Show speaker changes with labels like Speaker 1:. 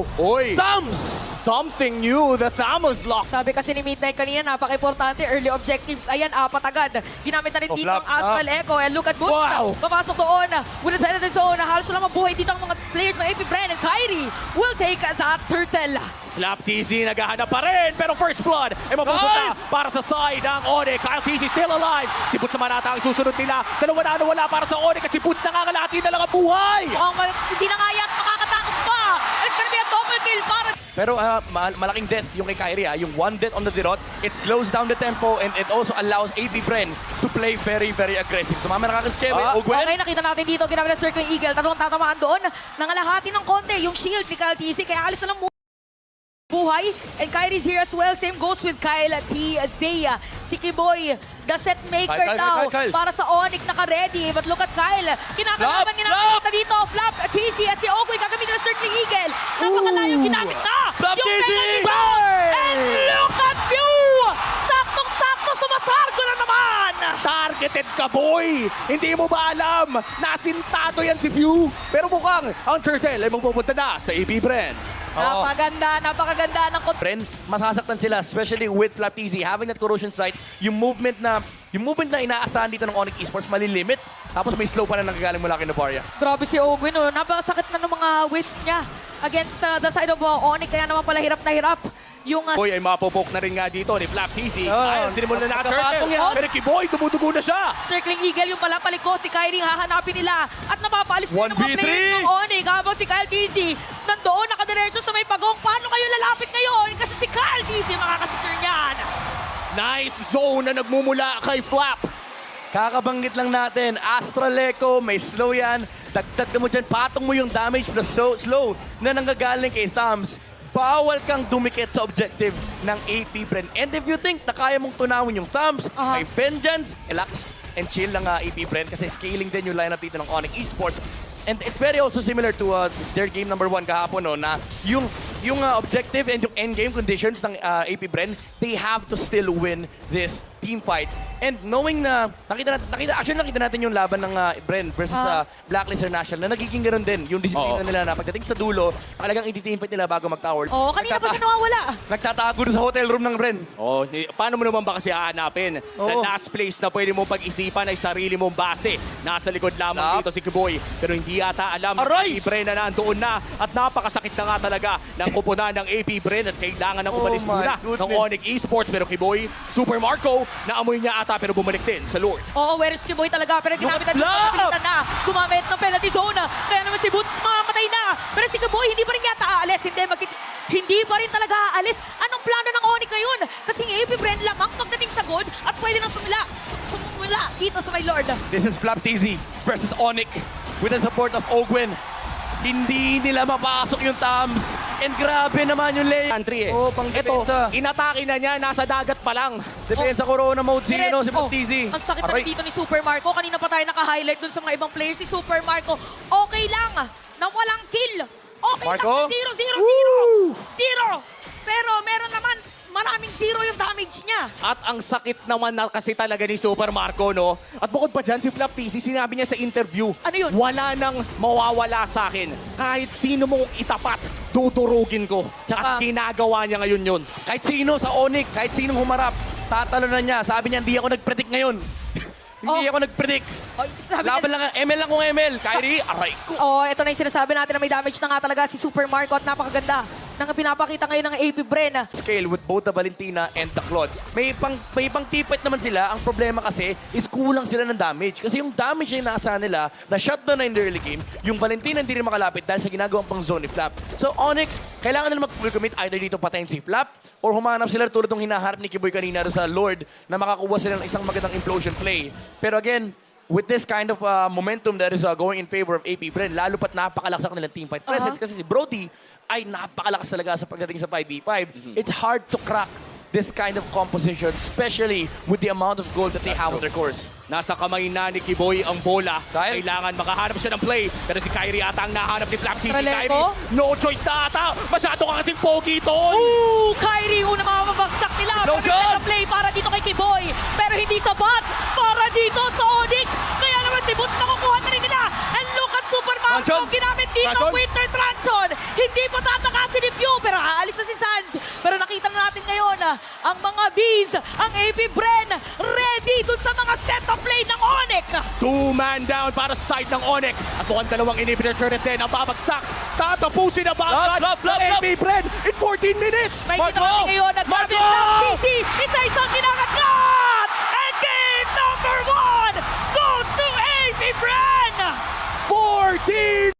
Speaker 1: Oh!
Speaker 2: Oy!
Speaker 1: Thumbs!
Speaker 2: Something new, the Thanos lock.
Speaker 3: Sabi kasi ni Midnight kanina, napaka-importante, early objectives. Ayan, apat agad. Ginamit na rin
Speaker 1: Oh,
Speaker 3: dito
Speaker 1: flap.
Speaker 3: ang Astral Echo. And look at Boots.
Speaker 2: Wow.
Speaker 3: Papasok doon. With the penalty zone. Halos wala mabuhay dito ang mga players ng AP Bren. And Kyrie will take that turtle.
Speaker 2: Flap TZ naghahanap pa rin, pero first blood ay mapupunta para sa side ng Onyx. Kyle TZ still alive. Si Boots naman ata ang susunod nila. Dalawa na wala para sa Onyx at si Boots nangangalati na lang ang buhay.
Speaker 3: Mukhang hindi na nga yan makakatakot pa. It's gonna be a double kill para...
Speaker 1: Pero malaking death yung kay Kyrie. Yung one death on the Dirot, it slows down the tempo and it also allows AP Bren to play very, very aggressive. Sumama na kakas Chewe. Ogwen.
Speaker 3: Okay, nakita natin dito, ginamit ng Circling Eagle. Tatlong tatamaan doon. Nangalahati ng konti yung shield ni Kyle TC. Kaya alis na lang buhay. And Kyrie's here as well. Same goes with Kyle T. Zaya. Si Kiboy, the set maker daw.
Speaker 1: Kyle.
Speaker 3: Para sa Onyx, naka-ready. But look at Kyle. Kinakalaban na dito. Flap, TC at si Ogwe gagamitin ng Circling Eagle. Napakalayo ginamit na.
Speaker 1: Flap
Speaker 3: Yung
Speaker 1: TC!
Speaker 3: penalty zone. And look at you! Saktong-sakto, sumasargo na naman.
Speaker 2: Targeted ka, boy! Hindi mo ba alam? Nasintado yan si View. Pero mukhang ang turtle ay magpupunta na sa AB Bren.
Speaker 3: Napakaganda ng
Speaker 1: Bren, masasaktan sila, especially with Flap TZ. Having that corrosion sight, yung movement na inaasahan dito ng Onyx Esports, malilimit. Tapos may slow pa na nagagaling mula kay Novaria.
Speaker 3: Grabe si Ogwin, oh. Napakasakit na ng mga wisp niya against the side of Onyx. Kaya naman pala hirap na hirap. Yung
Speaker 2: Boy ay mapupok na rin nga dito ni Flap TZ.
Speaker 1: Oh,
Speaker 2: Ay, sinimulan na
Speaker 1: nakakapatong
Speaker 2: turtle.
Speaker 1: yan.
Speaker 2: Pero Kiboy, dumudugo na siya.
Speaker 3: Circling Eagle, yung palapaliko, si Kyrie hahanapin nila. At napapaalis na ng mga
Speaker 1: 1v3.
Speaker 3: players ng Onyx. Habang si Kyle TC nandoon, nakadiretso sa may pagong. Paano kayo lalapit ngayon? Kasi si Kyle TC makakasecure niyan.
Speaker 2: Nice zone na nagmumula kay Flap.
Speaker 1: Kakabanggit lang natin, Astral Echo, may slow yan. Dagdag mo dyan, patong mo yung damage na slow na nanggagaling kay Thumbs. Bawal kang dumikit sa objective ng AP Bren. And if you think na kaya mong tunawin yung Thumbs, may Vengeance, relax and chill lang AP Bren kasi scaling din yung lineup dito ng Onyx Esports. And it's very also similar to their game number 1 kahapon, no, na yung objective and yung endgame conditions ng AP Bren, they have to still win this team fights. And knowing na, nakita natin yung laban ng Bren versus Blacklist International na nagiging ganoon din yung disiplina nila na pagdating sa dulo, talagang i-team fight nila bago mag-tower.
Speaker 3: Oo, kanina pa siya nawawala.
Speaker 1: Nagtatago doon sa hotel room ng Bren.
Speaker 2: Oh, paano mo naman ba kasi hahanapin? The last place na pwede mong pag-isipan ay sarili mong base. Nasa likod lamang dito si Kiboy. Pero hindi yata alam ng AP Bren na nandoon na at napakasakit na nga talaga ng kupunan ng AP Bren at kailangan ng umalis muna ng Onyx Esports. Pero Kiboy, Super Marco, naamoy niya ata pero bumalik din sa Lord.
Speaker 3: Oo, where is Kiboy talaga? Pero ginamit na dito, napilitan na. Gumamit ng penalty zone. Kaya naman si Boots mamamatay na. Pero si Kiboy hindi pa rin yata aalis. Hindi pa rin talaga aalis. Anong plano ng Onyx ngayon? Kasi ang AP Bren lamang pagdating sa good at pwede nang sumula dito sa my Lord.
Speaker 1: This is Flap TZ versus Onyx with the support of Ogwen. Hindi nila mapasok yung Thumbs. And grabe naman yung lay.
Speaker 2: Country eh.
Speaker 1: Oh, pang
Speaker 2: Ito,
Speaker 1: depensa.
Speaker 2: inatake na niya, nasa dagat pa lang.
Speaker 1: Depensa Corona mode 0 si Flap TZ.
Speaker 3: Ang sakit na dito ni Super Marco. Kanina pa tayo naka-highlight dun sa mga ibang players. Si Super Marco, okay lang na walang kill. Okay
Speaker 1: Marco?
Speaker 3: lang, 0. Pero meron naman, maraming 0 yung damage niya.
Speaker 2: At ang sakit naman na kasi talaga ni Super Marco, no? At bukod pa dyan, si Flap TZ, sinabi niya sa interview,
Speaker 3: Ano yun?
Speaker 2: wala nang mawawala sa akin. Kahit sino mong itapat, tuturugin ko.
Speaker 1: Tsaka-
Speaker 2: At ginagawa niya ngayon yun.
Speaker 1: Kahit sino sa Onyx, kahit sinong humarap, tatalo na niya. Sabi niya, hindi ako nag-predict ngayon. Hindi ako nag-predict.
Speaker 3: Oh, sabi
Speaker 1: Laban
Speaker 3: niya,
Speaker 1: lang, ML lang kung ML. Kyrie, aray ko.
Speaker 3: oh, ito na yung sinasabi natin na may damage na nga talaga si Super Marco at napakaganda ng pinapakita ngayon ng AP Bren.
Speaker 1: Scale with both the Valentina and the Claude. May pang tipet naman sila. Ang problema kasi is kulang sila ng damage. Kasi yung damage na inaasahan nila na shutdown na in the early game, yung Valentina hindi rin makalapit dahil sa ginagawang pang zone ni Flap. So Onyx, kailangan nila mag-full commit either dito patayin si Flap or humanap sila tulad ng hinaharap ni Kiboy kanina sa Lord na makakuha sila ng isang magandang implosion play. Pero again, with this kind of momentum that is going in favor of AP Bren, lalo pat napakalaksak nilang team fight presence kasi si Brody ay napakalakas talaga sa pagdating sa 5v5. It's hard to crack this kind of composition, especially with the amount of gold that they have on their course.
Speaker 2: Nasa kamay na ni Kiboy ang bola.
Speaker 1: Dahil-
Speaker 2: Kailangan makahanap siya ng play. Pero si Kyrie ata ang nahanap ni Flap TZ.
Speaker 3: Traleco?
Speaker 2: Kyrie, no choice na ata. Masyado ka kasing pogi, tol.
Speaker 3: Ooh, Kyrie, una mamabagsak nila.
Speaker 1: Explosion!
Speaker 3: Play para dito kay Kiboy. Pero hindi sapat para dito sa Onyx. Kaya naman si Boots nakukuha na rin nila. And look at Super Marco. Marco, ginamit dito ang
Speaker 2: Transon.
Speaker 3: Winter Transon. Hindi po tatakasin ni Pew, pero aalis na si Sans. Pero nakita na natin ngayon, ang mga Bees, ang AP Bren, ready dun sa mga set-up play ng Onyx.
Speaker 2: 2-man down para sa side ng Onyx. At mukhang dalawang inhibitor turret din ang babagsak. Tatapusin na ba
Speaker 1: Love,
Speaker 2: ang AB Bren in 14 minutes?
Speaker 3: May
Speaker 1: Marco!
Speaker 3: kita kami ngayon, nagkabit
Speaker 1: Marco!
Speaker 3: ng PC. Isa-isang